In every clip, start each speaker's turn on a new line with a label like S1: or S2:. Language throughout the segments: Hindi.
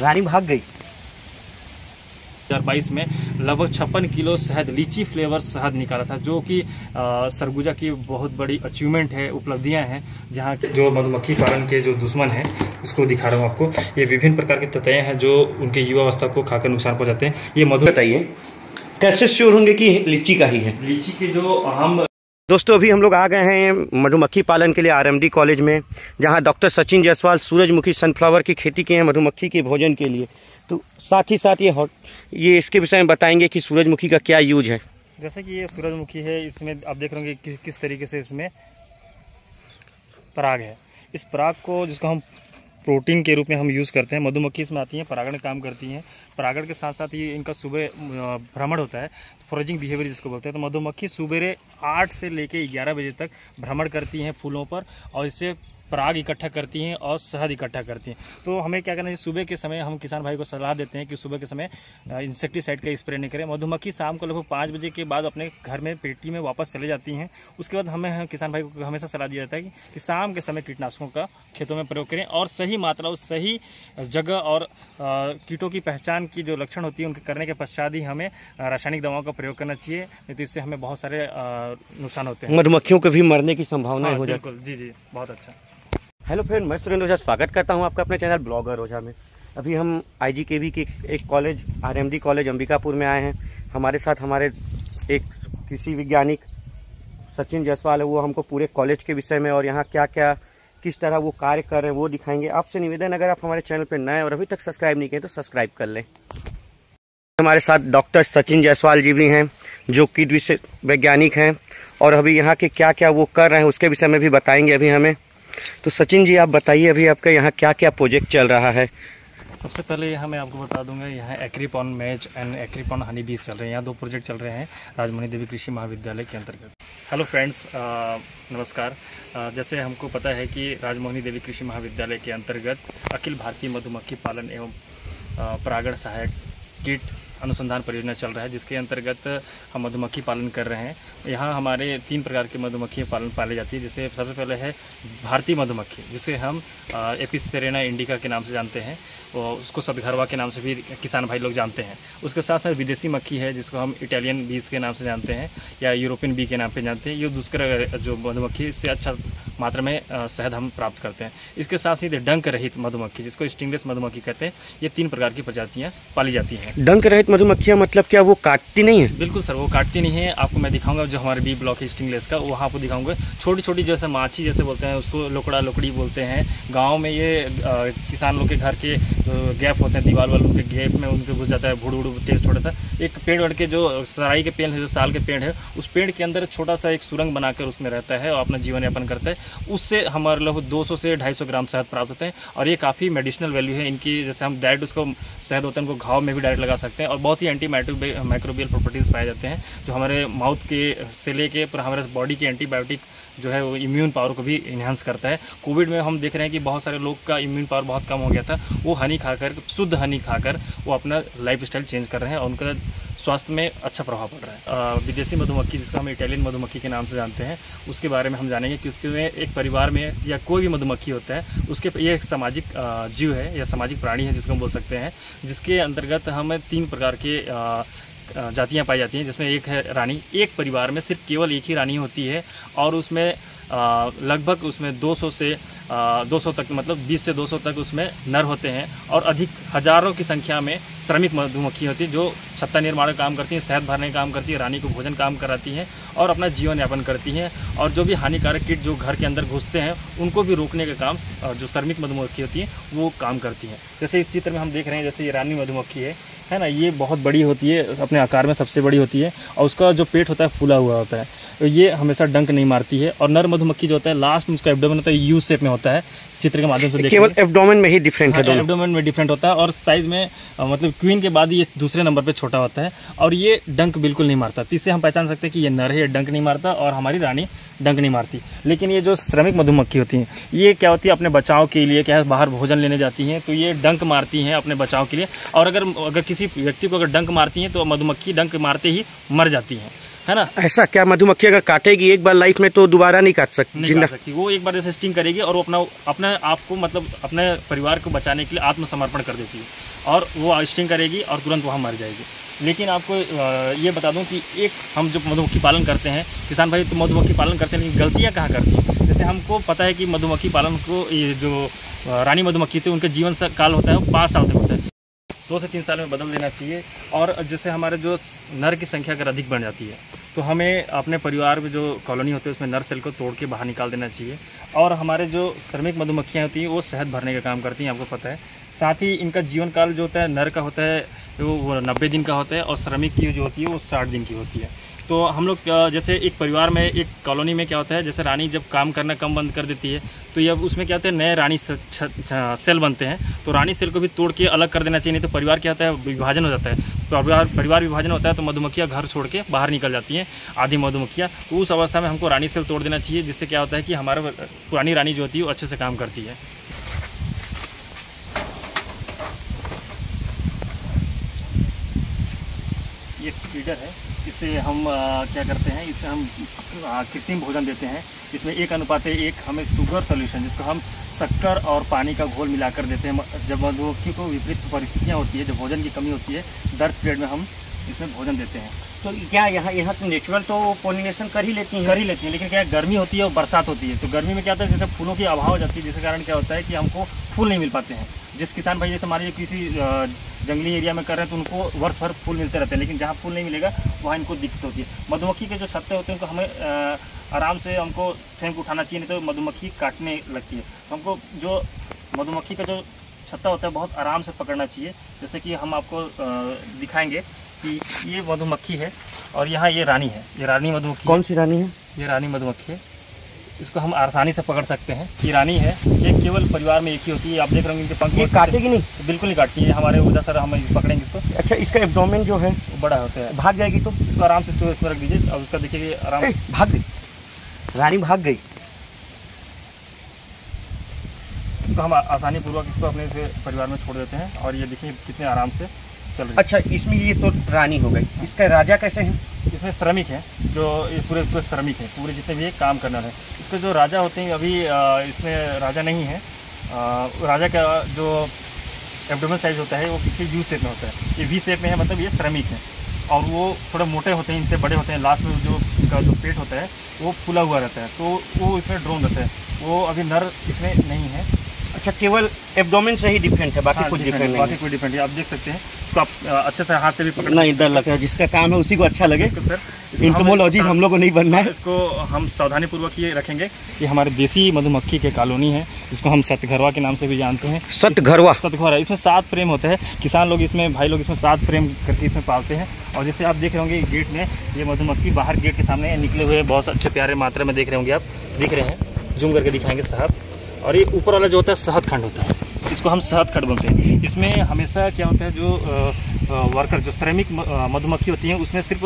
S1: रानी भाग गई।
S2: 2022 में लगभग 56 किलो शहद, लीची फ्लेवर शहद निकाला था, जो कि सरगुजा की बहुत बड़ी अचीवमेंट है, उपलब्धियां हैं। जहां के जो मधुमक्खी पालन के जो दुश्मन हैं, इसको दिखा रहा हूँ आपको। ये विभिन्न प्रकार के ततैया हैं जो उनके युवावस्था को खाकर नुकसान पहुंचाते हैं। ये मधु
S1: बताइए कैसे श्योर होंगे कि लीची का ही है?
S2: लीची के जो हम
S1: दोस्तों अभी हम लोग आ गए हैं मधुमक्खी पालन के लिए आरएमडी कॉलेज में, जहां डॉक्टर सचिन जायसवाल सूरजमुखी सनफ्लावर की खेती की है मधुमक्खी के भोजन के लिए। तो साथ ही साथ ये इसके विषय में बताएंगे कि सूरजमुखी का क्या यूज है।
S2: जैसे कि ये सूरजमुखी है, इसमें आप देख रहे होंगे किस तरीके से इसमें पराग है। इस पराग को, जिसको हम प्रोटीन के रूप में हम यूज़ करते हैं, मधुमक्खी इसमें आती हैं, परागण काम करती हैं। परागण के साथ साथ ये इनका सुबह भ्रमण होता है, फॉरेजिंग बिहेवियर जिसको बोलते हैं। तो मधुमक्खी सुबह 8 से लेकर 11 बजे तक भ्रमण करती हैं फूलों पर, और इससे पराग इकट्ठा करती हैं और शहद इकट्ठा करती हैं। तो हमें क्या करना है, सुबह के समय हम किसान भाई को सलाह देते हैं कि सुबह के समय इंसेक्टिसाइड का स्प्रे नहीं करें। मधुमक्खी शाम को लगभग 5 बजे के बाद अपने घर में पेटी में वापस चले जाती हैं। उसके बाद हमें किसान भाई को हमेशा सलाह दिया जाता है कि शाम के समय कीटनाशकों का खेतों में प्रयोग करें, और सही मात्रा और सही जगह और कीटों की पहचान की जो लक्षण होती है उनके करने के पश्चात ही हमें रासायनिक दवाओं का प्रयोग करना चाहिए, नहीं तो इससे हमें बहुत सारे नुकसान होते हैं।
S1: मधुमक्खियों के भी मरने की संभावना हो जाती
S2: है। जी, बहुत अच्छा।
S1: हेलो फ्रेंड, मैं सुरेंद्र ओझा स्वागत करता हूं आपका अपने चैनल ब्लॉगर ओझा में। अभी हम IGKV के एक कॉलेज RMD कॉलेज अंबिकापुर में आए हैं। हमारे साथ हमारे एक कृषि वैज्ञानिक सचिन जायसवाल है, वो हमको पूरे कॉलेज के विषय में और यहाँ क्या क्या किस तरह वो कार्य कर रहे हैं वो दिखाएंगे। आपसे निवेदन, अगर आप हमारे चैनल पर नए और अभी तक सब्सक्राइब नहीं किए तो सब्सक्राइब कर लें। हमारे साथ डॉक्टर सचिन जायसवाल जी भी हैं, जो कीट विषय वैज्ञानिक हैं, और अभी यहाँ के क्या क्या वो कर रहे हैं उसके विषय में भी बताएंगे अभी हमें। तो सचिन जी, आप बताइए अभी आपका यहाँ क्या क्या प्रोजेक्ट चल रहा है?
S2: सबसे पहले यहाँ मैं आपको बता दूंगा, यहाँ एग्रीपॉन मैच एंड एग्रीपॉन हनी बीज चल रहे हैं। यहाँ 2 प्रोजेक्ट चल रहे हैं राजमोहनी देवी कृषि महाविद्यालय के अंतर्गत। हेलो फ्रेंड्स, नमस्कार। जैसे हमको पता है कि राजमोहनी देवी कृषि महाविद्यालय के अंतर्गत अखिल भारतीय मधुमक्खी पालन एवं परागण सहायक कीट अनुसंधान परियोजना चल रहा है, जिसके अंतर्गत हम मधुमक्खी पालन कर रहे हैं। यहाँ हमारे 3 प्रकार के मधुमक्खी पाली जाती है। जैसे सबसे पहले है भारतीय मधुमक्खी, जिसे हम एपिस सेरेना इंडिका के नाम से जानते हैं, और उसको सतघरवा के नाम से भी किसान भाई लोग जानते हैं। उसके साथ साथ विदेशी मक्खी है, जिसको हम इटालियन बीज के नाम से जानते हैं या यूरोपियन बी के नाम पे जानते हैं। ये दूसरा जो मधुमक्खी, इससे अच्छा मात्रा में शहद हम प्राप्त करते हैं। इसके साथ ही डंक रहित मधुमक्खी, जिसको स्टिंगलेस मधुमक्खी कहते हैं, ये 3 प्रकार की प्रजातियाँ पाली जाती हैं।
S1: डंक रहित मधुमक्खियाँ मतलब क्या वो काटती नहीं है?
S2: बिल्कुल सर, वो काटती नहीं है। आपको मैं दिखाऊंगा, जो हमारे बी ब्लॉक है स्टिंगलेस का, वहाँ आपको दिखाऊंगा। छोटी छोटी जैसे माछी जैसे बोलते हैं, उसको लोकड़ी बोलते हैं। गाँव में ये किसान लोग के घर के गैप होते हैं, दीवार वालों के गैप में उनके घुस जाता है भूड़ छोटा सा एक पेड़ वड़ के, जो सराई के पेड़ है, जो साल के पेड़ है, उस पेड़ के अंदर छोटा सा एक सुरंग बनाकर उसमें रहता है और अपना जीवन यापन करता है। उससे हमारे लगभग 200 से 250 ग्राम शहद प्राप्त होते हैं, और ये काफ़ी मेडिसिनल वैल्यू है इनकी। जैसे हम डायरेक्ट उसको शहद होता है उनको घाव में भी डायरेक्ट लगा सकते हैं, और बहुत ही एंटी माइक्रोबियल प्रॉपर्टीज़ पाए जाते हैं, जो हमारे माउथ के से लेके पर हमारे बॉडी के एंटीबायोटिक जो है वो इम्यून पावर को भी इन्हांस करता है। कोविड में हम देख रहे हैं कि बहुत सारे लोग का इम्यून पावर बहुत कम हो गया था। वो हनी खाकर, शुद्ध हनी खाकर वो अपना लाइफ स्टाइल चेंज कर रहे हैं, और उनका स्वास्थ्य में अच्छा प्रभाव पड़ रहा है। विदेशी मधुमक्खी, जिसको हम इटालियन मधुमक्खी के नाम से जानते हैं, उसके बारे में हम जानेंगे कि उसके एक परिवार में या कोई भी मधुमक्खी होता है, उसके ये एक सामाजिक जीव है या सामाजिक प्राणी है, जिसको हम बोल सकते हैं, जिसके अंतर्गत हमें 3 प्रकार के जातियाँ पाई जाती हैं। जिसमें एक है रानी। एक परिवार में सिर्फ केवल एक ही रानी होती है, और उसमें लगभग उसमें 200 से 200 तक, मतलब 20 से 200 तक उसमें नर होते हैं, और अधिक हजारों की संख्या में श्रमिक मधुमक्खी होती है, जो छत्ता निर्माण का काम करती हैं, शहद भरने का काम करती है, रानी को भोजन काम कराती हैं और अपना जीवन यापन करती हैं। और जो भी हानिकारक कीट जो घर के अंदर घुसते हैं, उनको भी रोकने का काम जो श्रमिक मधुमक्खी होती है वो काम करती हैं। जैसे इस चित्र में हम देख रहे हैं, जैसे ये रानी मधुमक्खी है ना, ये बहुत बड़ी होती है, अपने आकार में सबसे बड़ी होती है, और उसका जो पेट होता है फूला हुआ होता है। तो ये हमेशा डंक नहीं मारती है। और नर मधुमक्खी जो होता है, लास्ट में उसका एब्डोमेन होता है, यू शेप में होता है। चित्र के माध्यम से देखिए,
S1: केवल एब्डोमेन में ही डिफरेंट है,
S2: एब्डोमेन में डिफरेंट होता है, और साइज में मतलब क्वीन के बाद ये दूसरे नंबर पे छोटा होता है, और ये डंक बिल्कुल नहीं मारता। तो इससे हम पहचान सकते हैं कि ये नर है, ये डंक नहीं मारता, और हमारी रानी डंक नहीं मारती। लेकिन ये जो श्रमिक मधुमक्खी होती हैं, ये क्या होती है, अपने बचाव के लिए क्या है, बाहर भोजन लेने जाती हैं, तो ये डंक मारती हैं अपने बचाव के लिए। और अगर किसी व्यक्ति को अगर डंक मारती हैं, तो मधुमक्खी डंक मारते ही मर जाती हैं। है ना।
S1: ऐसा क्या? मधुमक्खी अगर काटेगी एक बार लाइफ में तो दोबारा नहीं काट सकती?
S2: नहीं काट सकती, वो एक बार जैसे स्टिंग करेगी और वो अपने आप को मतलब अपने परिवार को बचाने के लिए आत्मसमर्पण कर देती है और वो स्टिंग करेगी और तुरंत वहाँ मर जाएगी। लेकिन आपको ये बता दूं कि एक हम जो मधुमक्खी पालन करते हैं, किसान भाई तो मधुमक्खी पालन करते हैं, लेकिन गलतियाँ कहाँ करती हैं। जैसे हमको पता है कि मधुमक्खी पालन को ये जो रानी मधुमक्खी थे उनके जीवन काल होता है वो 5 साल तक होता है, 2 से 3 साल में बदल देना चाहिए। और जैसे हमारे जो नर की संख्या अगर अधिक बढ़ जाती है तो हमें अपने परिवार में जो कॉलोनी होती है उसमें नर सेल को तोड़ के बाहर निकाल देना चाहिए। और हमारे जो श्रमिक मधुमक्खियाँ होती हैं वो शहद भरने का काम करती हैं, आपको पता है। साथ ही इनका जीवन काल जो होता है नर का होता है वो 90 दिन का होता है और श्रमिक की जो होती है वो 60 दिन की होती है। तो हम लोग जैसे एक परिवार में एक कॉलोनी में क्या होता है, जैसे रानी जब काम करना कम बंद कर देती है तो ये उसमें क्या होता है नए रानी सेल बनते हैं, तो रानी सेल को भी तोड़ के अलग कर देना चाहिए, नहीं तो परिवार क्या होता है विभाजन हो जाता है। परिवार विभाजन होता है तो मधुमक्खियाँ घर छोड़ के बाहर निकल जाती हैं, आधी मधुमक्खियाँ। तो उस अवस्था में हमको रानी सेल तोड़ देना चाहिए, जिससे क्या होता है कि हमारा पुरानी रानी जो होती है वो अच्छे से काम करती है। ये फीडर है, इससे हम क्या करते हैं, इससे हम कृत्रिम भोजन देते हैं। इसमें 1:1 हमें शुगर सोल्यूशन, जिसको हम शक्कर और पानी का घोल मिलाकर देते हैं। जब मधुमक्खी को विपरीत परिस्थितियाँ होती है, जब भोजन की कमी होती है, दर्द पीरियड में हम इसमें भोजन देते हैं।
S1: तो क्या यहाँ तो नेचुरल तो पोलिनेशन कर ही लेती हैं,
S2: लेकिन क्या गर्मी होती है और बरसात होती है, तो गर्मी में क्या होता है जैसे फूलों की अभाव हो जाती है, जिसके कारण क्या होता है कि हमको फूल नहीं मिल पाते हैं। जिस किसान भाई जैसे हमारे किसी जंगली एरिया में कर रहे हैं तो उनको वर्ष भर फूल मिलते रहते हैं, लेकिन जहाँ फूल नहीं मिलेगा वहाँ इनको दिक्कत होती है। मधुमक्खी के जो छत्ते होते हैं उनको हमें आराम से हमको फेंक उठाना चाहिए, नहीं तो मधुमक्खी काटने लगती है। तो हमको जो मधुमक्खी का जो छत्ता होता है बहुत आराम से पकड़ना चाहिए। जैसे कि हम आपको दिखाएंगे कि ये मधुमक्खी है और यहाँ ये रानी है, ये रानी मधुमक्खी।
S1: कौन सी रानी है?
S2: ये रानी मधुमक्खी है, इसको हम आसानी से पकड़ सकते हैं। ये रानी है, ये केवल परिवार में एक ही होती है। आप देख रहे होंगे इनके पंख।
S1: ये काटेगी नहीं?
S2: बिल्कुल नहीं काटती है, हमारे वजह से हम पकड़ेंगे इसको।
S1: अच्छा, इसका एब्डोमेन जो है
S2: वो बड़ा होता है,
S1: भाग जाएगी तो
S2: इसको आराम से इसमें रख दीजिए। अब उसका देखिए आराम से
S1: भाग गई, रानी भाग गई।
S2: इसको हम आसानी पूर्वक इसको अपने से परिवार में छोड़ देते हैं और ये देखिए कितने आराम से चल रही है।
S1: अच्छा, इसमें ये तो रानी हो गई, इसका राजा कैसे है?
S2: इसमें श्रमिक है, जो पूरे श्रमिक है, पूरे जितने भी काम करना है। इसके जो राजा होते हैं अभी इसमें राजा नहीं है। राजा का जो एब्डोमेन साइज होता है वो पीछे यू शेप में होता है, ये वी शेप में है, मतलब ये श्रमिक है। और वो थोड़े मोटे होते हैं, इनसे बड़े होते हैं। लास्ट में जो इनका जो पेट होता है वो फूला हुआ रहता है, तो वो इसमें ड्रोन रहता है। वो अभी नर इसमें नहीं है।
S1: अच्छा, केवल एब्डोमेन से ही डिफरेंट है, बाकी कुछ डिफरेंट नहीं?
S2: बाकी कोई डिफरेंट है। आप देख सकते हैं इसको, आप अच्छे से हाथ से भी पकड़
S1: नहीं, डर लगता है, जिसका काम है उसी को अच्छा लगे।
S2: सर,
S1: एंटोमोलॉजिस्ट हम लोग को नहीं बनना है।
S2: इसको हम सावधानी पूर्वक ये रखेंगे। ये हमारे देसी मधुमक्खी के कॉलोनी है, जिसको हम सतघरवा के नाम से भी जानते हैं।
S1: सतघरवा?
S2: सतघरवा, इसमें 7 फ्रेम होते हैं। किसान लोग इसमें, भाई लोग इसमें 7 फ्रेम करके इसमें पालते हैं। और जैसे आप देख रहे होंगे गेट में ये मधुमक्खी बाहर गेट के सामने निकले हुए बहुत अच्छे प्यारे मात्रा में देख रहे होंगे, आप दिख रहे हैं, जूम करके दिखाएंगे साहब। और ये ऊपर वाला जो होता है शहद खंड होता है, इसको हम शहद खंड बोलते हैं। इसमें हमेशा क्या होता है, जो वर्कर जो श्रमिक मधुमक्खी होती हैं उसमें सिर्फ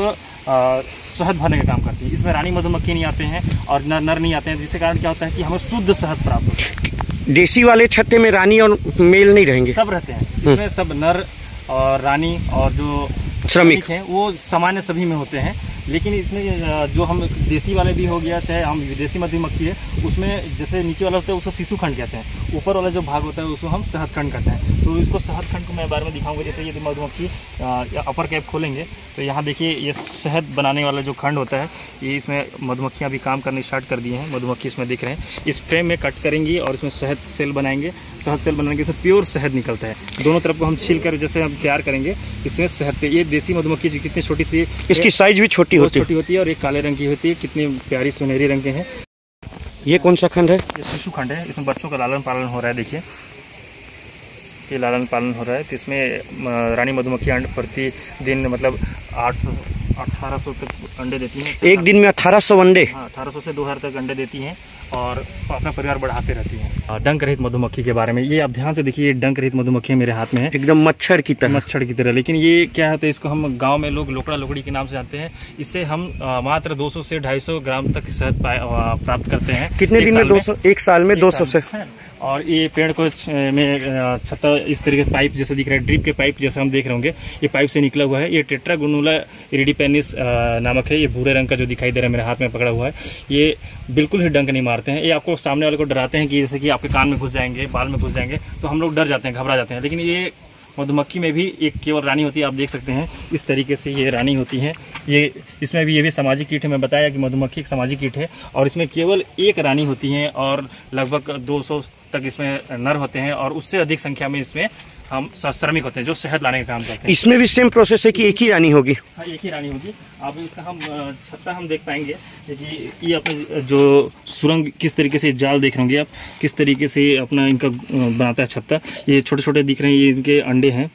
S2: शहद भरने का काम करती है। इसमें रानी मधुमक्खी नहीं आते हैं और नर नहीं आते हैं, जिसके कारण क्या होता है कि हमें शुद्ध शहद प्राप्त होता है।
S1: देसी वाले छत्ते में रानी और मेल नहीं रहेंगे?
S2: सब रहते हैं इसमें, सब नर और रानी और जो श्रमिक हैं वो सामान्य सभी में होते हैं। लेकिन इसमें जो हम देसी वाले भी हो गया, चाहे हम विदेशी मधुमक्खी है, उसमें जैसे नीचे वाला होता है उसको शिशु खंड कहते हैं, ऊपर वाला जो भाग होता है उसको हम शहद खंड कहते हैं। तो इसको शहद खंड को मैं बार में दिखाऊंगा। जैसे ये मधुमक्खी अपर कैप खोलेंगे तो यहाँ देखिए ये शहद बनाने वाला जो खंड होता है, ये इसमें मधुमक्खियाँ भी काम करने स्टार्ट कर दिए हैं। मधुमक्खी इसमें दिख रहे हैं, इस फ्रेम में कट करेंगी और इसमें शहद सेल बनाएंगे। शहद सेल बनाने के इसमें प्योर शहद निकलता है। दोनों तरफ को हम छील कर जैसे हम तैयार करेंगे, इसमें शहद। ये देसी मधुमक्खी जो कितनी छोटी सी, इसकी साइज भी छोटी होती है और एक काले रंग की होती है, कितनी प्यारी सुनहरी रंग के हैं।
S1: ये कौन सा खंड है?
S2: ये शिशु खंड है, इसमें बच्चों का लालन पालन हो रहा है। देखिए ये लालन पालन हो रहा है, तो इसमें रानी मधुमक्खी प्रतिदिन मतलब 1800 तक अंडे देती हैं।
S1: एक दिन में 1800 अंडे?
S2: हाँ, 1800 से 2000 तक अंडे देती हैं और अपना परिवार बढ़ाते रहती हैं। डंक रहित मधुमक्खी के बारे में, ये आप ध्यान से देखिए, डंक रहित मधुमक्खी मेरे हाथ में है,
S1: एकदम मच्छर की तरह।
S2: लेकिन ये क्या होता है, इसको हम गांव में लोग लोकड़ा लोकड़ी के नाम से जानते हैं। इससे हम मात्र 200 से 250 ग्राम तक शहद प्राप्त करते हैं।
S1: कितने दिन में? 200? एक साल में 200 से?
S2: और ये पेड़ को में छत्ता इस तरीके से पाइप जैसे दिख रहा है, ड्रिप के पाइप जैसे हम देख रहे होंगे, ये पाइप से निकला हुआ है। ये टेट्रागोनुला इरिडिपेनिस नामक है, ये भूरे रंग का जो दिखाई दे रहा है मेरे हाथ में पकड़ा हुआ है। ये बिल्कुल ही डंक नहीं मारते हैं, ये आपको सामने वाले को डराते हैं कि जैसे कि आपके कान में घुस जाएंगे, बाल में घुस जाएंगे, तो हम लोग डर जाते हैं, घबरा जाते हैं। लेकिन ये मधुमक्खी में भी एक केवल रानी होती है, आप देख सकते हैं इस तरीके से ये रानी होती है। ये इसमें भी ये भी सामाजिक कीट है, मैं बताया कि मधुमक्खी एक सामाजिक कीट है और इसमें केवल एक रानी होती है और लगभग 200 तक इसमें नर होते हैं और उससे अधिक संख्या में इसमें हम श्रमिक होते हैं जो शहद लाने का काम करते हैं।
S1: इसमें भी सेम प्रोसेस है कि एक ही रानी होगी?
S2: हाँ, एक ही रानी होगी। अब इसका हम छत्ता हम देख पाएंगे कि ये अपने जो सुरंग किस तरीके से जाल देख रहे होंगे आप, किस तरीके से अपना इनका बनाता है छत्ता। ये छोटे छोटे दिख रहे हैं, ये इनके अंडे हैं,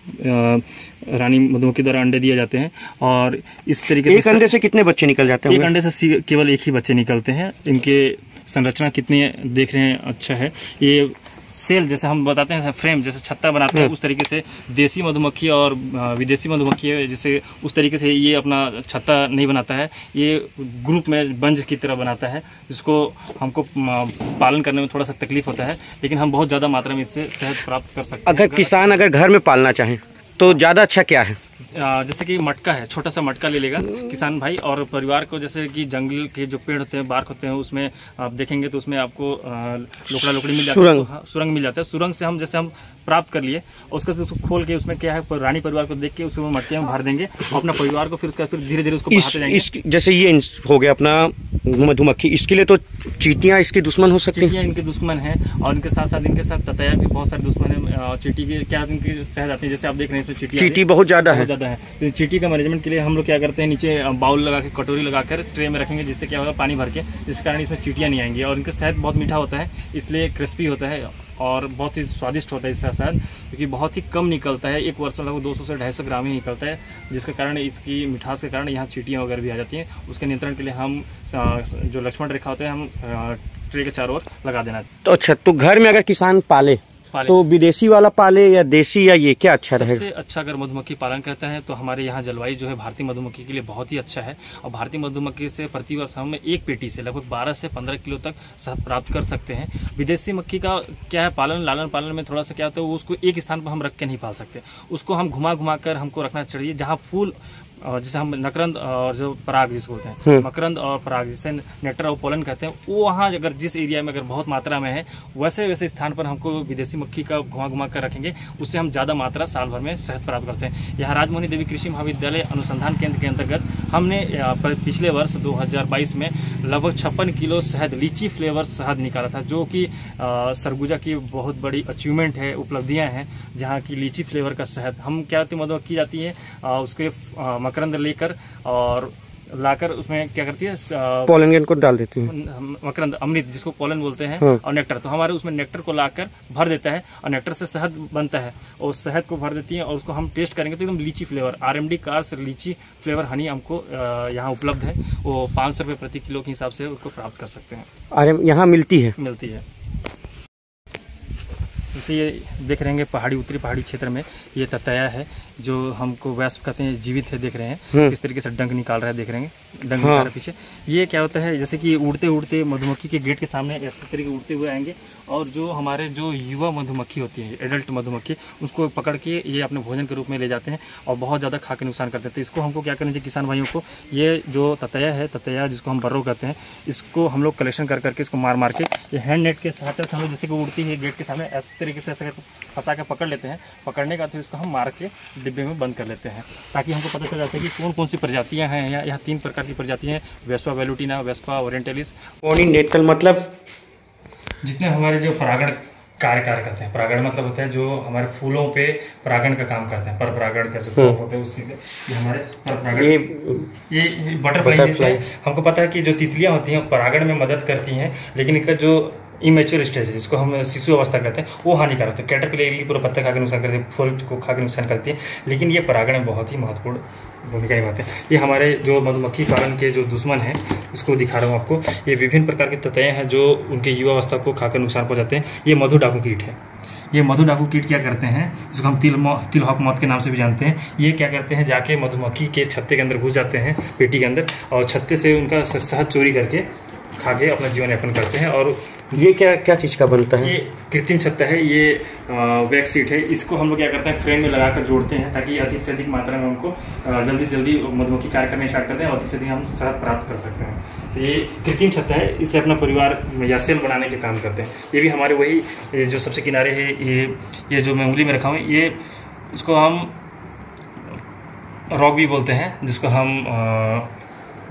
S2: रानी मधुमक्खी द्वारा अंडे दिए जाते हैं और इस तरीके से
S1: एक अंडे से कितने बच्चे निकल जाते हैं?
S2: एक अंडे से केवल एक ही बच्चे निकलते हैं। इनके संरचना कितनी देख रहे हैं, अच्छा है। ये सेल जैसे हम बताते हैं फ्रेम जैसे छत्ता बनाते हैं, उस तरीके से देसी मधुमक्खी और विदेशी मधुमक्खी है, जैसे उस तरीके से ये अपना छत्ता नहीं बनाता है, ये ग्रुप में बंज की तरह बनाता है, जिसको हमको पालन करने में थोड़ा सा तकलीफ होता है, लेकिन हम बहुत ज़्यादा मात्रा में इससे शहद प्राप्त कर सकते हैं।
S1: अगर किसान अगर घर में पालना चाहें तो ज़्यादा अच्छा क्या है?
S2: जैसे कि मटका है, छोटा सा मटका ले लेगा किसान भाई और परिवार को, जैसे कि जंगल के जो पेड़ होते हैं, बार्क होते हैं, उसमें आप देखेंगे तो उसमें आपको लोकड़ा लोकड़ी मिल जाती है, सुरंग मिल जाता है। सुरंग से हम जैसे हम प्राप्त कर लिए और उसको खोल के उसमें क्या है रानी परिवार को देख के उसको मटके में भर देंगे और अपना परिवार को फिर धीरे धीरे उसको बढ़ाते जाएंगे।
S1: जैसे ये हो गया अपना मधुमक्खी, इसके लिए तो चींटियां इसकी दुश्मन हो सकती हैं?
S2: चींटियां इनके दुश्मन हैं और इनके साथ साथ इनके साथ ततैया भी बहुत सारे दुश्मन है। चींटी के क्या इनकी शहद आती है, जैसे आप देख रहे हैं इसमें चींटी
S1: बहुत ज्यादा है।
S2: तो चींटी का मैनेजमेंट के लिए हम लोग क्या करते हैं, नीचे बाउल लगा के कटोरी लगाकर ट्रे में रखेंगे, जिससे क्या होगा पानी भर के, जिस कारण इसमें चींटियां नहीं आएंगी। और इनका शहद बहुत मीठा होता है, इसलिए क्रिस्पी होता है और बहुत ही स्वादिष्ट होता है इसका शहद, क्योंकि बहुत ही कम निकलता है, एक वर्ष में लगभग 200 से 250 ग्राम ही निकलता है, जिसके कारण इसकी मिठास के कारण यहाँ चींटियाँ वगैरह भी आ जाती हैं। उसके नियंत्रण के लिए हम जो लक्ष्मण रेखा होते हैं हम ट्रे के चारों ओर लगा देना चाहिए।
S1: तो अच्छा, तो घर में अगर किसान पाले तो विदेशी वाला पाले या देशी, या ये क्या अच्छा रहेगा?
S2: सबसे अच्छा अगर मधुमक्खी पालन करता है तो हमारे यहाँ जलवायु जो है भारतीय मधुमक्खी के लिए बहुत ही अच्छा है और भारतीय मधुमक्खी से प्रतिवर्ष हम एक पेटी से लगभग 12 से 15 किलो तक शहद प्राप्त कर सकते हैं। विदेशी मक्खी का क्या है, लालन पालन में थोड़ा सा क्या होता है, वो उसको एक स्थान पर हम रख के नहीं पाल सकते, उसको हम घुमा कर हमको रखना चाहिए जहाँ फूल और जैसे हम नकरंद और जो पराग जिसको बोलते हैं, मकरंद और पराग जिसे नेक्टर और पोलन कहते हैं, वो वहाँ अगर जिस एरिया में अगर बहुत मात्रा में है वैसे स्थान पर हमको विदेशी मक्खी का घुमा कर रखेंगे, उससे हम ज़्यादा मात्रा साल भर में शहद प्राप्त करते हैं। यहाँ राजमोहनी देवी कृषि महाविद्यालय अनुसंधान केंद्र के अंतर्गत हमने पिछले वर्ष 2022 में लगभग 56 किलो शहद, लीची फ्लेवर शहद निकाला था, जो कि सरगुजा की बहुत बड़ी अचीवमेंट है, उपलब्धियाँ हैं, जहाँ की लीची फ्लेवर का शहद हम क्या होती है, मधुमक्खी जाती है उसके मकरंद लेकर और लाकर उसमें क्या करती है,
S1: पोलन को डाल देती है,
S2: मकरंद अमृत जिसको पोलन बोलते हैं, और नेक्टर, तो हमारे उसमें नेक्टर को लाकर भर देता है और नेक्टर से शहद बनता है और शहद को भर देती है और उसको हम टेस्ट करेंगे तो एकदम लीची फ्लेवर, RMD कार्स लीची फ्लेवर हनी हमको यहाँ उपलब्ध है। वो 500 रुपये प्रति किलो के हिसाब से उसको प्राप्त कर सकते हैं।
S1: अरे यहाँ मिलती है?
S2: मिलती है। जैसे ये देख रहे हैं पहाड़ी, उत्तरी पहाड़ी क्षेत्र में ये ततैया है जो हमको वैस्प कहते हैं, जीवित है, देख रहे हैं किस तरीके से डंक निकाल रहा है, देख रहे हैं डंक निकाल रहा है पीछे। ये क्या होता है, जैसे कि उड़ते उड़ते मधुमक्खी के गेट के सामने ऐसे तरीके उड़ते हुए आएंगे और जो हमारे जो युवा मधुमक्खी होती है, एडल्ट मधुमक्खी, उसको पकड़ के ये अपने भोजन के रूप में ले जाते हैं और बहुत ज़्यादा खा के नुकसान कर देते हैं। इसको हमको क्या करना चाहिए किसान भाइयों को, ये जो ततैया है, ततैया जिसको हम बर्रो कहते हैं, इसको हम लोग कलेक्शन कर करके इसको मार के ये हैंड नेट के सहायता से हम लोग जैसे कि उड़ती है गेट के सामने ऐसे तरीके से ऐसे फंसा के पकड़ लेते हैं। पकड़ने का तो इसको हम मार के डिब्बे में बंद कर लेते हैं, ताकि हमको पता चल जाता है कि कौन कौन सी प्रजातियां हैं। यहाँ 3 प्रकार की प्रजातियां हैं, वेस्पा वेलुटिना, वेस्पा ओरिएंटलिस।
S1: पोलिनेटल मतलब
S2: जितने हमारे जो परागण कार्य करते हैं, परागण मतलब होता है जो हमारे फूलों पे परागण का काम करते हैं, पर परागण का जो होता है उससे ये हमारे पर परागण, ये बटरफ्लाई। हमको पता है कि जो तितलियां होती हैं परागण में मदद करती हैं, लेकिन इनका जो इमेच्योर स्टेज है जिसको हम शिशु अवस्था कहते हैं वो हानिकारक होता है। कैटरपिलर पूरा पत्ता खा के नुकसान करती है, फूल को खा के नुकसान करती है, लेकिन ये परागण में बहुत ही महत्वपूर्ण भूमिका निभाते हैं। ये हमारे जो मधुमक्खी पालन के जो दुश्मन हैं, इसको दिखा रहा हूँ आपको। ये विभिन्न प्रकार के ततैया हैं जो उनके युवा अवस्था को खाकर नुकसान पहुँचाते हैं। ये मधु डाकू कीट है। ये मधु डाकू कीट क्या करते हैं, जिसको हम तिलहौक मौत के नाम से भी जानते हैं। ये क्या करते हैं, जाके मधुमक्खी के छत्ते के अंदर घुस जाते हैं, पेटी के अंदर, और छत्ते से उनका शहद चोरी करके खा के अपना जीवन यापन करते हैं और
S1: ये क्या क्या चीज़ का बनता है?
S2: ये कृत्रिम छत्ता है, ये वैक्स सीट है। इसको हम लोग क्या करते हैं, फ्रेम में लगाकर जोड़ते हैं ताकि अधिक से अधिक मात्रा में हमको जल्दी से जल्दी मधुमक्खी कार्य करने स्टार्ट करते हैं और अधिक से अधिक हम शहद प्राप्त कर सकते हैं। तो ये कृत्रिम छत्ता है, इससे अपना परिवार या सेल बनाने के काम करते हैं। ये भी हमारे वही जो सबसे किनारे है, ये जो मैं उंगली में रखा हूँ, ये इसको हम रॉक भी बोलते हैं, जिसको हम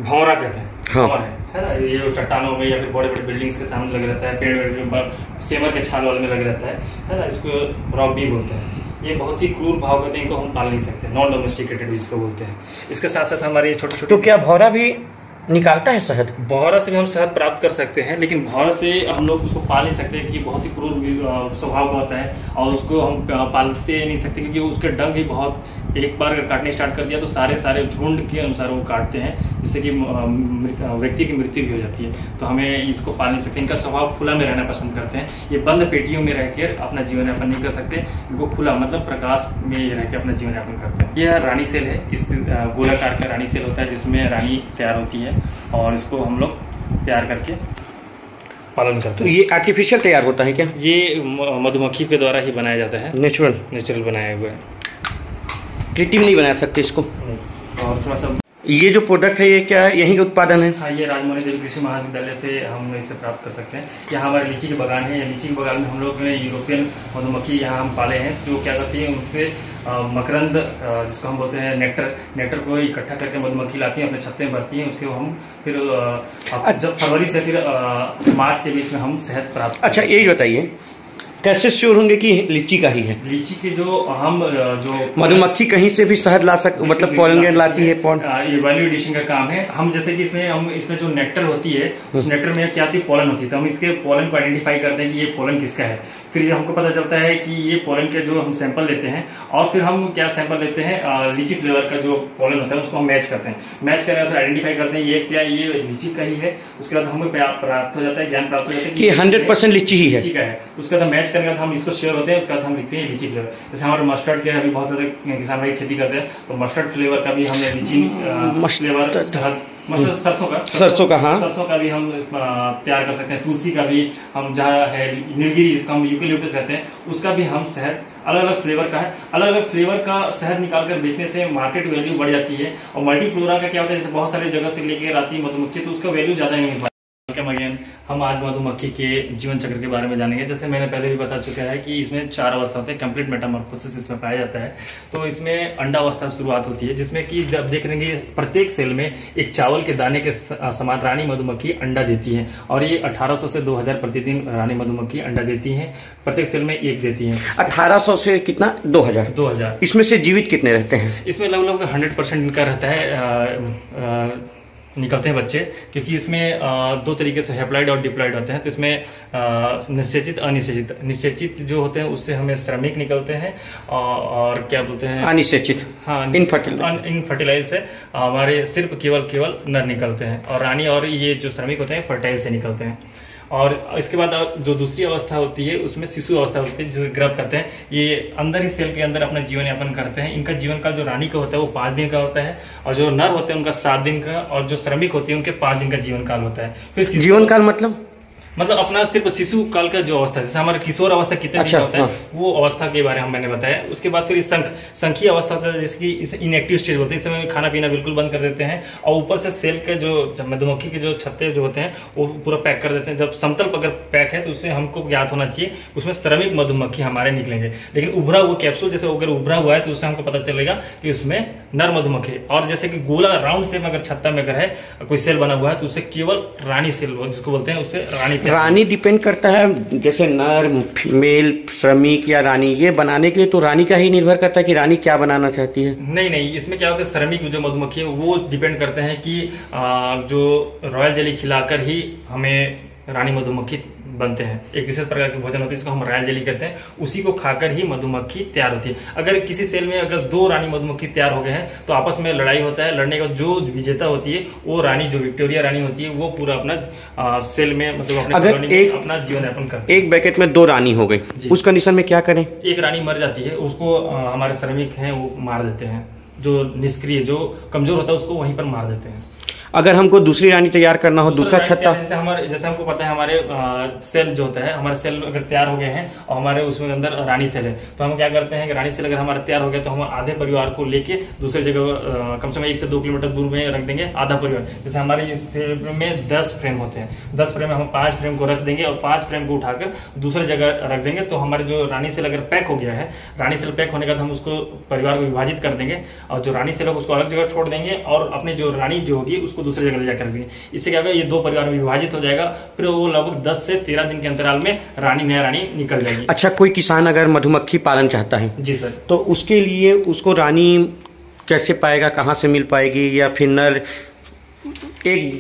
S2: भौरा कहते हैं।
S1: हाँ।
S2: है ना, ये चट्टानों में या फिर बड़े बड़े बिल्डिंग्स के सामने लग रहता है, पेड़ सेमर के छाल वाले में लग रहता है ना, इसको रॉक भी बोलते हैं। ये बहुत ही क्रूर भाव करते हैं, इनको हम पाल नहीं सकते, नॉन डोमेस्टिकेटेड जिसको बोलते हैं। इसके साथ साथ हमारे छोटे छोटे।
S1: तो क्या भौरा भी निकालता है शहद?
S2: भौरा से भी हम शहद प्राप्त कर सकते हैं, लेकिन भौरा से हम लोग उसको पाल नहीं सकते क्योंकि बहुत ही क्रूर स्वभाव का होता है और उसको हम पालते नहीं सकते क्योंकि उसके डंक ही बहुत, एक बार अगर काटने स्टार्ट कर दिया तो सारे झुंड के अनुसार वो काटते हैं, जिससे कि व्यक्ति की मृत्यु भी हो जाती है। तो हमें इसको पाल नहीं सकते। इनका स्वभाव खुला में रहना पसंद करते हैं। ये बंद पेटियों में रहकर अपना जीवन यापन नहीं कर सकते, इनको खुला मतलब प्रकाश में रह के अपना जीवन यापन करते हैं। यह रानी सेल है, इस गोलाकार का रानी सेल होता है जिसमें रानी तैयार होती है और इसको हम लोग तैयार करके पालन करते हैं।
S1: तो ये आर्टिफिशियल तैयार होता है क्या?
S2: ये मधुमक्खी के द्वारा ही बनाया जाता है, नेचुरल बनाया हुआ है,
S1: कृत्रिम नहीं बना सकते इसको।
S2: और थोड़ा सा
S1: ये जो प्रोडक्ट है, ये क्या है, यहीं का उत्पादन है?
S2: हाँ, ये राजमोहनी देवी कृषि महाविद्यालय से हम इसे प्राप्त कर सकते हैं। यहाँ हमारे लीची के बागान है, लीची के बागान में हम लोग ने यूरोपियन मधुमक्खी यहाँ हम पाले हैं, जो क्या करती है, उनसे मकरंद जिसको हम बोलते हैं नेक्टर को इकट्ठा करके मधुमक्खी लाती हैं, अपने छत्ते में भरती हैं, उसके हम फिर जब फरवरी से फिर मार्च के बीच में हम शहद प्राप्त। अच्छा,
S1: यही बताइए कैसे श्योर होंगे कि लीची का ही है?
S2: लीची के जो
S1: मधुमक्खी कहीं से भी शहद ला सकते, मतलब पॉलन लाती है।
S2: ये वैल्यू एडिशन का काम है। हम जैसे कि इसमें जो नेक्टर होती है, उस नेक्टर में क्या आती है, पोलन होती है, तो हम इसके पोलन को आइडेंटिफाई करते हैं कि ये पोलन किसका है। फिर हमको पता चलता है कि ये पोलन के जो हम सैंपल लेते हैं, और फिर हम क्या सैंपल लेते हैं, लीची फ्लेवर का जो पोलन होता है उसको हम मैच करते हैं। मैच करने के बाद आइडेंटिफाई करते हैं ये क्या, ये लीची का ही है। उसके बाद हमें प्राप्त हो जाता है, ज्ञान प्राप्त हो जाता है कि
S1: 100% लीची ही है,
S2: लीची का है। उसके बाद मैच करने के बाद हम इसको शेयर होते हैं, उसके बाद हम लिखते हैं लीची फ्लेवर। जैसे हमारे मस्टर्ड के अभी बहुत सारे किसान भाई खेती करते हैं, तो मस्टर्ड फ्लेवर का भी हमने लीची फ्लेवर, सरसों का हाँ, सरसों का भी हम तैयार कर सकते हैं। तुलसी का भी हम, जहाँ है नीलगिरी जिसको हम यूकेलिप्टस कहते हैं, उसका भी हम शहद अलग अलग फ्लेवर का है। अलग अलग फ्लेवर का शहद निकाल कर बेचने से मार्केट वैल्यू बढ़ जाती है। और मल्टीफ्लोरा का क्या होता है, जैसे बहुत सारे जगह से लेकर आती है मधुमक्खी, तो उसका वैल्यू ज्यादा नहीं मिल पाता। अगेन हम आज मधुमक्खी के जीवन चक्र के बारे में जानेंगे। जैसे मैंने पहले भी बता चुका है कि इसमें 4 अवस्था होते हैं, कंप्लीट मेटामॉर्फोसिस इसमें पाया जाता है। तो इसमें अंडा अवस्था शुरुआत होती है, जिसमें कि जब देख रहे हैं प्रत्येक सेल में एक चावल के दाने के समान रानी मधुमक्खी अंडा देती है, और ये 1800 से 2000 प्रतिदिन रानी मधुमक्खी अंडा देती है। प्रत्येक सेल में एक देती है। 1800
S1: से कितना? 2000। इसमें से जीवित कितने रहते हैं?
S2: इसमें लगभग 100% इनका रहता है, निकलते हैं बच्चे, क्योंकि इसमें 2 तरीके से हैप्लॉइड और डिप्लॉइड होते हैं। तो इसमें निषेचित अनिषेचित, निषेचित जो होते हैं उससे हमें श्रमिक निकलते हैं, और क्या बोलते हैं,
S1: अनिषेचित,
S2: हाँ, इनफर्टिलाइज से हमारे सिर्फ केवल नर निकलते हैं, और रानी और ये जो श्रमिक होते हैं फर्टाइल से निकलते हैं। और इसके बाद जो दूसरी अवस्था होती है उसमें शिशु अवस्था होती है, जिसे गर्भ करते हैं। ये अंदर ही सेल के अंदर अपना जीवन यापन करते हैं। इनका जीवन काल जो रानी का होता है वो 5 दिन का होता है, और जो नर होते हैं उनका 7 दिन का, और जो श्रमिक होती है उनके 5 दिन का जीवन काल होता है। फिर जीवन काल मतलब अपना सिर्फ शिशु काल का जो अवस्था है, जैसे हमारे किशोर अवस्था कितने दिन का होता है, वो अवस्था के बारे में मैंने बताया। उसके बाद फिर संखी अवस्था होता है, जिसकी इनएक्टिव स्टेज बोलते हैं। इस समय खाना पीना बिल्कुल बंद कर देते हैं, और ऊपर से सेल के जो मधुमक्खी के जो छत्ते जो होते हैं वो पूरा पैक कर देते हैं। जब समतल अगर पैक है तो उससे हमको ज्ञात होना चाहिए उसमें श्रमिक मधुमक्खी हमारे निकलेंगे। लेकिन उभरा हुआ कैप्सूल जैसे अगर उभरा हुआ है तो उससे हमको पता चलेगा कि उसमें नर मधुमक्खी। और जैसे कि गोला राउंड से अगर छत्ता में अगर है कोई सेल बना हुआ है तो उससे केवल रानी सेल जिसको बोलते हैं, उससे रानी
S1: डिपेंड करता है। जैसे नर, मेल, श्रमिक या रानी, ये बनाने के लिए तो रानी का ही निर्भर करता है कि रानी क्या बनाना चाहती है।
S2: नहीं, इसमें क्या होता है, श्रमिक जो मधुमक्खी है वो डिपेंड करते हैं कि जो रॉयल जेली खिलाकर ही हमें रानी मधुमक्खी बनते हैं। एक विशेष प्रकार की भोजन होती है जिसको हम रॉयल जेली कहते हैं, उसी को खाकर ही मधुमक्खी तैयार होती है। अगर किसी सेल में अगर 2 रानी मधुमक्खी तैयार हो गए हैं तो आपस में लड़ाई होता है। लड़ने का जो विजेता होती है वो रानी, जो विक्टोरिया रानी होती है, वो पूरा अपना सेल में मतलब अपने अपना जीवन यापन करती है।
S1: एक पैकेट में 2 रानी हो गई, उस कंडीशन में क्या करें?
S2: एक रानी मर जाती है, उसको हमारे श्रमिक हैं वो मार देते हैं। जो निष्क्रिय, जो कमजोर होता है उसको वहीं पर मार देते हैं।
S1: अगर हमको दूसरी रानी तैयार करना हो, दूसरा छत्ता,
S2: जैसे हमको पता है हमारे सेल जो होता है, हमारे सेल अगर तैयार हो गए हैं और हमारे उसमें अंदर रानी सेल है, तो हम क्या करते हैं कि रानी सेल अगर हमारा तैयार हो गया तो हम आधे परिवार को लेके दूसरी जगह कम से कम 1 से 2 किलोमीटर दूर में रख देंगे आधा परिवार। जैसे हमारे इस फ्रेम में 10 फ्रेम होते हैं, 10 फ्रेम में हम 5 फ्रेम को रख देंगे और 5 फ्रेम को उठाकर दूसरी जगह रख देंगे। तो हमारे जो रानी सेल अगर पैक हो गया है, रानी सेल पैक होने के बाद हम उसको परिवार को विभाजित कर देंगे और जो रानी सेल है उसको अलग जगह छोड़ देंगे और अपनी जो रानी जो होगी उसको दूसरी जगह ले जाकर रख देंगे। इससे क्या होगा, ये 2 परिवार में विभाजित हो जाएगा, फिर वो लगभग 10 से 13 दिन के अंतराल में नया रानी निकल जाएगी।
S1: अच्छा, कोई किसान अगर मधुमक्खी पालन चाहता है
S2: जी सर,
S1: तो उसके लिए उसको रानी कैसे पाएगा, कहाँ से मिल पाएगी, या फिर नर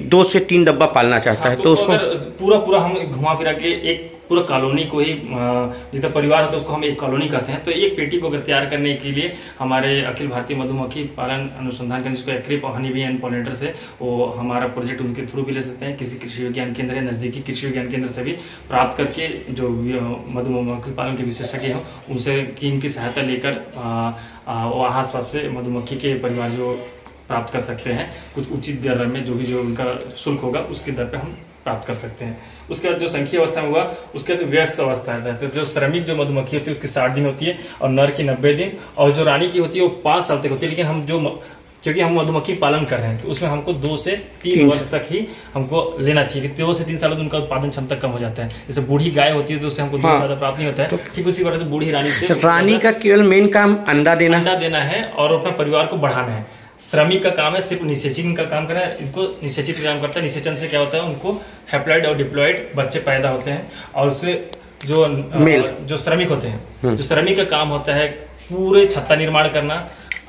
S1: 2 से 3 डब्बा पालना चाहता है तो उसको
S2: पूरा हम घुमा फिरा के एक पूरा कॉलोनी को ही, जितना परिवार होता है उसको हम एक कॉलोनी कहते हैं। तो एक पेटी को अगर तैयार करने के लिए हमारे अखिल भारतीय मधुमक्खी पालन अनुसंधान केंद्र, जिसको एक्रिप हनी बी एंड पॉलिनेटर से, वो हमारा प्रोजेक्ट उनके थ्रू भी ले सकते हैं। किसी कृषि विज्ञान केंद्र है, नजदीकी कृषि विज्ञान केंद्र से भी प्राप्त करके जो मधुमक्खी पालन के विशेषज्ञ हों उनसे इनकी सहायता लेकर वहाँ आसपास से मधुमक्खी के परिवार जो प्राप्त कर सकते हैं कुछ उचित दर में, जो उनका शुल्क होगा उसके दर पे हम प्राप्त कर सकते हैं। उसके बाद जो संख्या अवस्था में हुआ उसके बाद व्यक्स अवस्था है, तो जो श्रमिक जो मधुमक्खी होती है उसकी 60 दिन होती है और नर की 90 दिन, और जो रानी की होती है वो 5 साल तक होती है। लेकिन हम क्योंकि हम मधुमक्खी पालन कर रहे हैं तो उसमें हमको 2 से 3 वर्ष तक ही हमको लेना चाहिए। 2 से 3 साल में उनका उत्पादन क्षमता कम हो जाता है। जैसे बूढ़ी गाय होती है तो उससे हमको दूध ज्यादा प्राप्त नहीं होता है, ठीक उसी तरह बूढ़ी रानी से
S1: रानी का केवल मेन काम अंडा देना
S2: है और अपना परिवार को बढ़ाना है। श्रमिक का काम है सिर्फ निषेचन का काम करना है, इनको निषेचित काम करता है। निषेचन से क्या होता है, उनको हैप्लॉइड और डिप्लॉइड बच्चे पैदा होते हैं और उससे जो श्रमिक होते हैं, जो श्रमिक का काम होता है पूरे छत्ता निर्माण करना,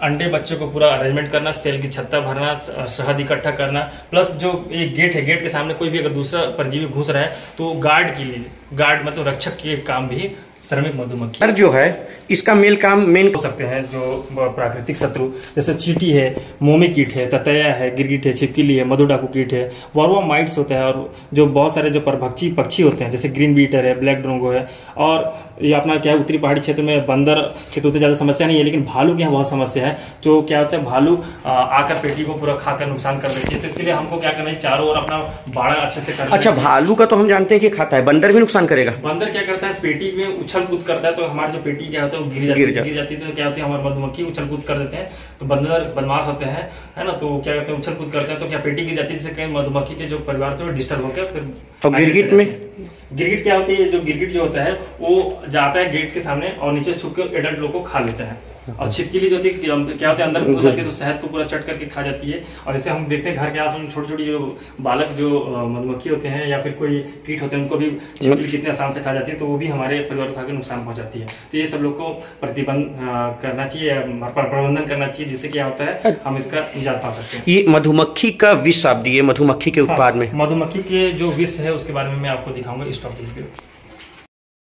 S2: अंडे बच्चों को पूरा अरेंजमेंट करना, सेल की छत्ता भरना, शहद इकट्ठा करना, प्लस जो एक गेट है, गेट के सामने कोई भी अगर दूसरा परजीवी घुस रहा है तो गार्ड के लिए, गार्ड मतलब रक्षक के काम भी श्रमिक मधुमक्खी
S1: जो है इसका मेन
S2: हो सकते हैं। जो प्राकृतिक शत्रु जैसे चींटी है, मोमी कीट है, ततैया है, गिरगिट है, छिपकली है, मधुडाकू कीट है, वर्वा माइट्स होता है, और जो बहुत सारे जो परभक्षी पक्षी होते हैं जैसे ग्रीन बीटर है, ब्लैक ड्रोंगो है, और ये अपना क्या है उत्तरी पहाड़ी क्षेत्र में बंदर की तो ज्यादा समस्या नहीं है, लेकिन भालू की यहाँ बहुत समस्या है। जो क्या होता है, भालू आकर पेटी को पूरा खाकर नुकसान कर देती है। तो इसके लिए हमको क्या करना है, चारों ओर अपना बाड़ा अच्छे से करना।
S1: अच्छा, भालू का तो हम जानते हैं कि खाता है, बंदर भी नुकसान करेगा।
S2: बंदर क्या करता है, पेटी में उछल कूद करता है, तो हमारी जो पेटी क्या होता है वो गिर जाती है। तो क्या होती है, हमारे मधुमक्खी उछल कूद कर देते हैं, तो बंदर बदमाश होते हैं, है ना, तो क्या कहते हैं उछल कूद करते हैं, तो क्या पेटी गिर जाती है, जिससे मधुमक्खी के जो परिवार थे वो डिस्टर्ब होकर फिर।
S1: गिरगिट में
S2: गिरगिट क्या होती है, जो गिरगिट जो होता है वो जाता है गेट के सामने और नीचे छुप कर एडल्ट लोग को खा लेता है। और छिपकली जो होती है क्या होता है, अंदर घुस जाती है तो शहद को पूरा चट करके खा जाती है। और जैसे हम देखते हैं घर के आस में छोटी छोटी जो बालक जो मधुमक्खी होते हैं या फिर कोई कीट होते हैं उनको भी छिपकली कितने आसान से खा जाती है, तो वो भी हमारे परिवार को खाकर नुकसान पहुंचाती है। तो ये सब लोग को प्रतिबंध करना चाहिए, प्रबंधन करना चाहिए, जिससे क्या होता है हम इसका निजात पा सकते हैं।
S1: ये मधुमक्खी का विष आप दिए, मधुमक्खी के उत्पाद में
S2: मधुमक्खी के जो विष है उसके बारे में मैं आपको दिखाऊंगा इस टॉपिक पे।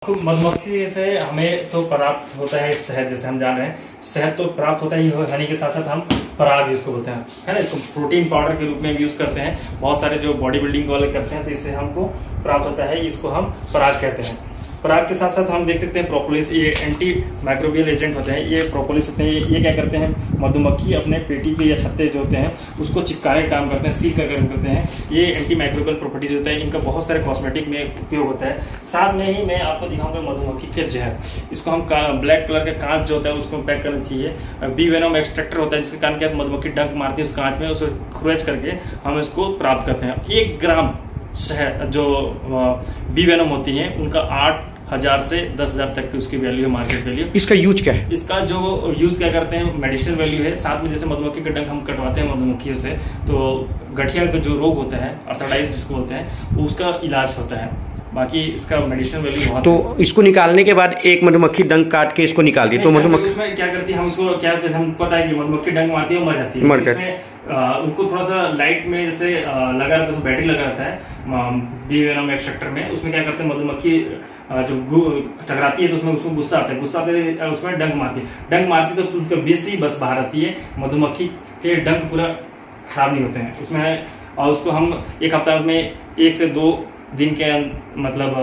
S2: मधुमक्खी से हमें तो प्राप्त होता है शहद, जैसे हम जान रहे हैं शहद तो प्राप्त होता ही है, हनी के साथ साथ हम पराग जिसको बोलते हैं, है ना, इसको प्रोटीन पाउडर के रूप में यूज करते हैं। बहुत सारे जो बॉडी बिल्डिंग वाले करते हैं तो इससे हमको प्राप्त होता है, इसको हम पराग कहते हैं। पराग के साथ साथ हम देख सकते हैं प्रोपोलिस, ये एंटी माइक्रोबियल एजेंट होते हैं। ये प्रोपोलिस होते हैं, ये क्या करते हैं, मधुमक्खी अपने पेटी के या छत्ते जो होते हैं उसको चिपकाने का काम करते हैं, सील का काम करते हैं। ये एंटी माइक्रोबियल प्रॉपर्टीज होता है, इनका बहुत सारे कॉस्मेटिक में उपयोग होता है। साथ में ही मैं आपको दिखाऊंगा मधुमक्खी के जहर, इसको हम ब्लैक कलर का कांच जो होता है उसको पैक करना चाहिए। बी वेनम एक्सट्रैक्टर होता है, जिसके कारण क्या मधुमक्खी डंक मारती है उस कांच में, उसको खुरेच करके हम इसको प्राप्त करते हैं। 1 ग्राम शहद जो बी वेनम होती है उनका 8,000 से 10,000 तक की उसकी वैल्यू है, मार्केट वैल्यू।
S1: इसका यूज क्या है?
S2: इसका जो यूज क्या करते हैं, मेडिसिनल वैल्यू है। साथ में जैसे मधुमक्खी का डंक हम कटवाते हैं मधुमक्खियों से, तो गठिया का जो रोग होता है, अर्थराइटिस जिसको बोलते हैं, उसका इलाज होता है। बाकी इसका मेडिसिनल वैल्यू बहुत।
S1: तो इसको निकालने के बाद एक मधुमक्खी डंक काट के इसको निकाल दी तो मधुमक्खी
S2: उसमें क्या करती है, हम इसको क्या हम पता है कि मधुमक्खी डंक मारती है, मर जाती है। उनको थोड़ा सा लाइट में जैसे लगा रहता है, बैटरी लगा रहता है बी वेनम एक्सट्रैक्टर में। उसमें क्या करते हैं, मधुमक्खी जो टकराती है तो उसमें उसको गुस्सा आता है, गुस्सा आते उसमें डंक मारती तो उसका विष ही बस बाहर आती है। मधुमक्खी के डंक पूरा खराब नहीं होते हैं उसमें। और उसको हम 1 हफ्ता में 1 से 2 दिन के मतलब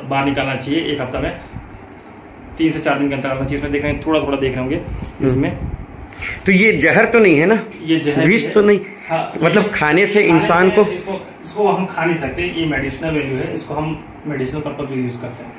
S2: बाहर निकालना चाहिए। 1 हफ्ता में 3 से 4 दिन के अंतराल में चीज में देख रहे हैं, थोड़ा थोड़ा देख रहे होंगे इसमें
S1: तो ये जहर तो नहीं है ना?
S2: ये जहर
S1: विष तो नहीं?
S2: हाँ,
S1: मतलब खाने से इंसान को
S2: इसको हम खा नहीं सकते, ये मेडिसिनल वैल्यू है, इसको हम मेडिसिनल पर्पज में यूज करते हैं।